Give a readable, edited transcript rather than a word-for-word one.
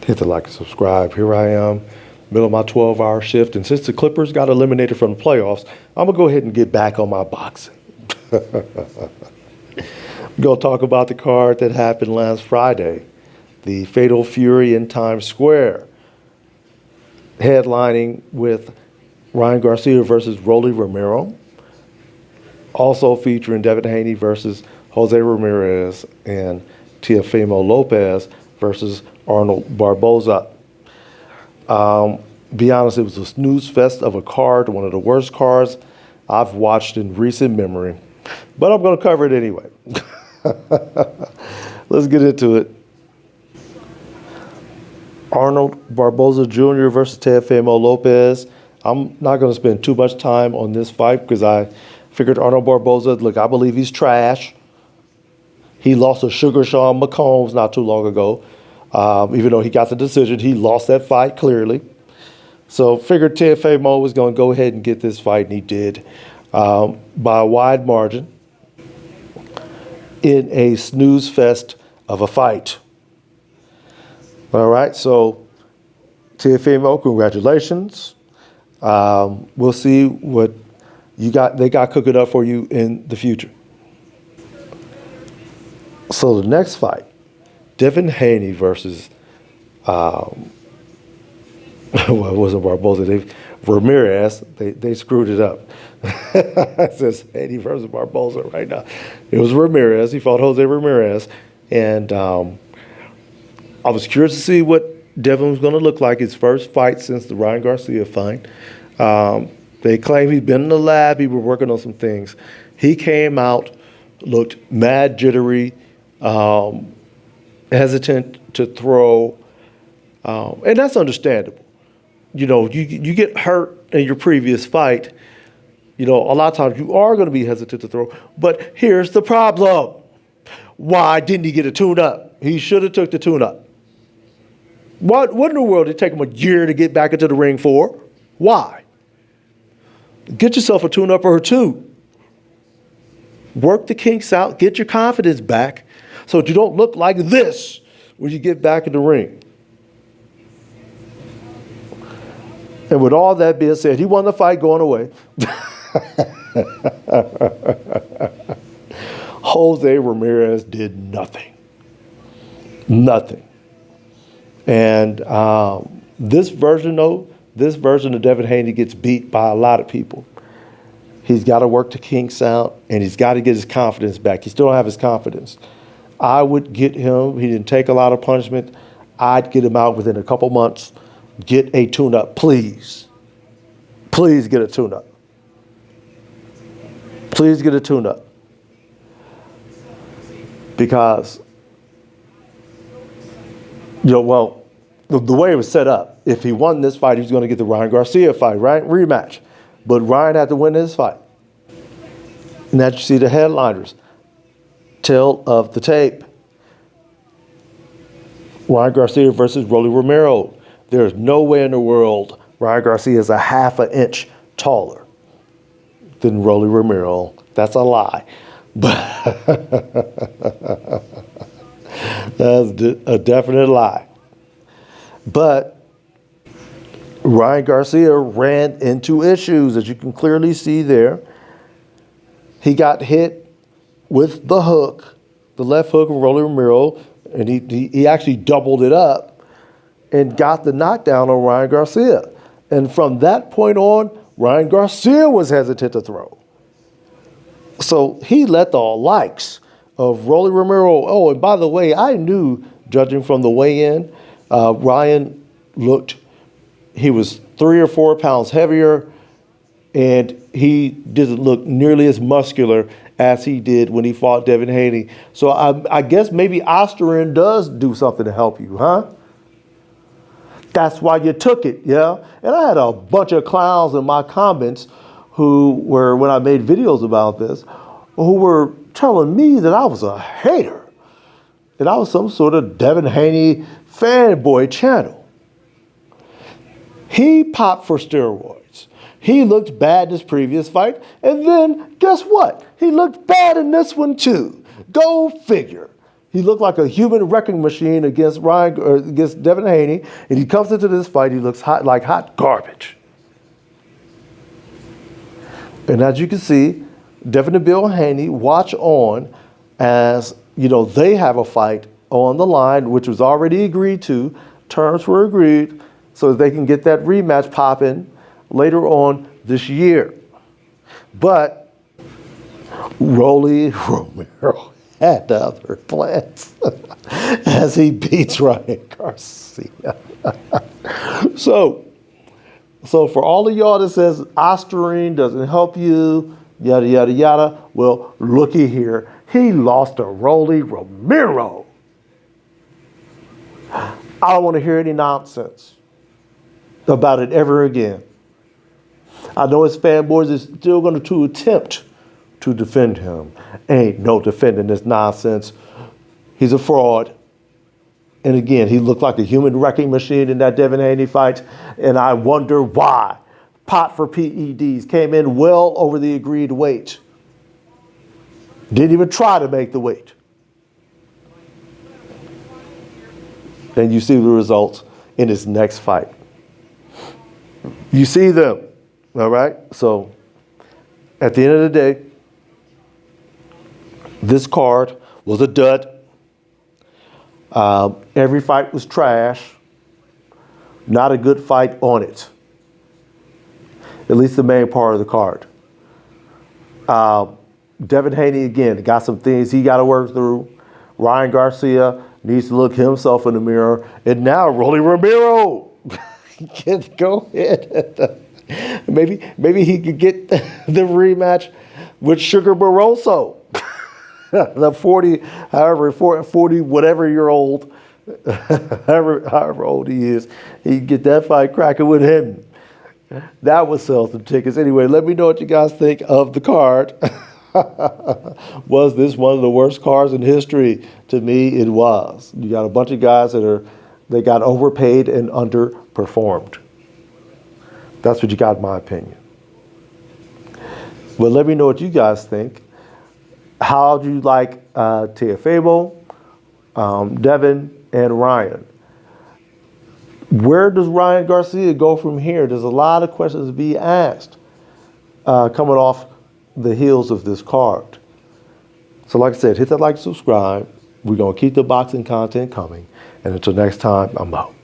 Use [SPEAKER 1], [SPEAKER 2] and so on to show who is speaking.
[SPEAKER 1] Hit the like and subscribe. Here I am, middle of my 12-hour shift. And since the Clippers got eliminated from the playoffs, I'm going to go ahead and get back on my boxing. We're going to talk about the card that happened last Friday, the Fatal Fury in Times Square, headlining with Ryan Garcia versus Rollie Romero, also featuring Devin Haney versus Jose Ramirez and Teofimo Lopez versus Arnold Barboza. Be honest, it was a snooze fest of a card, one of the worst cards I've watched in recent memory. But I'm going to cover it anyway. Let's get into it. Arnold Barboza Jr. versus Teofimo Lopez. I'm not going to spend too much time on this fight because I figured Arnold Barboza, look, I believe he's trash. He lost to Sugar Sean McCombs not too long ago. Even though he got the decision, he lost that fight clearly. So figured Teofimo was going to go ahead and get this fight, and he did by a wide margin in a snooze fest of a fight. All right, so Teofimo, congratulations. We'll see what they got cooking up for you in the future. So the next fight, Devin Haney versus what was it, Barboza? Ramirez. They screwed it up. It says Haney versus Barboza right now. It was Ramirez. He fought Jose Ramirez, and I was curious to see what Devin was going to look like, his first fight since the Ryan Garcia fight. They claim he'd been in the lab. He was working on some things. He came out, looked mad jittery, hesitant to throw, and that's understandable. You know, you get hurt in your previous fight. You know, a lot of times you are going to be hesitant to throw. But here's the problem. Why didn't he get a tune-up? He should have took the tune-up. What in the world did it take him a year to get back into the ring for? Why? Get yourself a tune-up or two. Work the kinks out. Get your confidence back so that you don't look like this when you get back in the ring. And with all that being said, he won the fight going away. Jose Ramirez did nothing. Nothing. And this version of Devin Haney gets beat by a lot of people. He's got to work the kinks out, and he's got to get his confidence back. He still don't have his confidence. I would get him. He didn't take a lot of punishment. I'd get him out within a couple months. Get a tune-up, please. Please get a tune-up. Please get a tune-up. Because, the way it was set up, if he won this fight, he was going to get the Ryan Garcia fight, right? Rematch. But Ryan had to win this fight. And that you see the headliners. Tail of the tape. Ryan Garcia versus Rollie Romero. There's no way in the world Ryan Garcia is a half an inch taller than Rollie Romero. That's a lie. But that's a definite lie. But Ryan Garcia ran into issues, as you can clearly see there. He got hit with the hook, the left hook of Rollie Romero, and he actually doubled it up and got the knockdown on Ryan Garcia. And from that point on, Ryan Garcia was hesitant to throw. So he let the likes of Rollie Romero. Oh, and by the way, I knew, judging from the weigh-in, Ryan he was 3 or 4 pounds heavier, and he didn't look nearly as muscular as he did when he fought Devin Haney. So I guess maybe Osterin does do something to help you, huh? That's why you took it, yeah? And I had a bunch of clowns in my comments who were, when I made videos about this, who were telling me that I was a hater, that I was some sort of Devin Haney fanboy channel. He popped for steroids. He looked bad in his previous fight, and then guess what? He looked bad in this one too. Go figure. He looked like a human wrecking machine against against Devin Haney, and he comes into this fight. He looks like hot garbage. And as you can see, Devin and Bill Haney watch on as they have a fight on the line, which was already agreed to. Terms were agreed so that they can get that rematch popping later on this year. But Rollie Romero had other plans as he beats Ryan Garcia. So for all of y'all that says Ostarine doesn't help you, yada, yada, yada, well, looky here. He lost to Rollie Romero. I don't want to hear any nonsense about it ever again. I know his fanboys is still going to attempt to defend him. Ain't no defending this nonsense. He's a fraud. And again, he looked like a human wrecking machine in that Devin Haney fight. And I wonder why. Pot for PEDs came in well over the agreed weight. Didn't even try to make the weight. And you see the results in his next fight. You see them, all right? So at the end of the day, this card was a dud. Every fight was trash. Not a good fight on it. At least the main part of the card. Devin Haney, again, got some things he got to work through. Ryan Garcia needs to look himself in the mirror. And now Rollie Romero can go ahead. Maybe he could get the rematch with Sugar Barroso. The 40, whatever year old, however old he is, he can get that fight cracking with him. That would sell some tickets. Anyway, let me know what you guys think of the card. Was this one of the worst cards in history? To me, it was. You got a bunch of guys they got overpaid and underperformed. That's what you got in my opinion. Well, let me know what you guys think. How do you like Teofimo, Devin, and Ryan? Where does Ryan Garcia go from here? There's a lot of questions to be asked coming off the heels of this card. So like I said, hit that like, subscribe. We're going to keep the boxing content coming. And until next time, I'm out.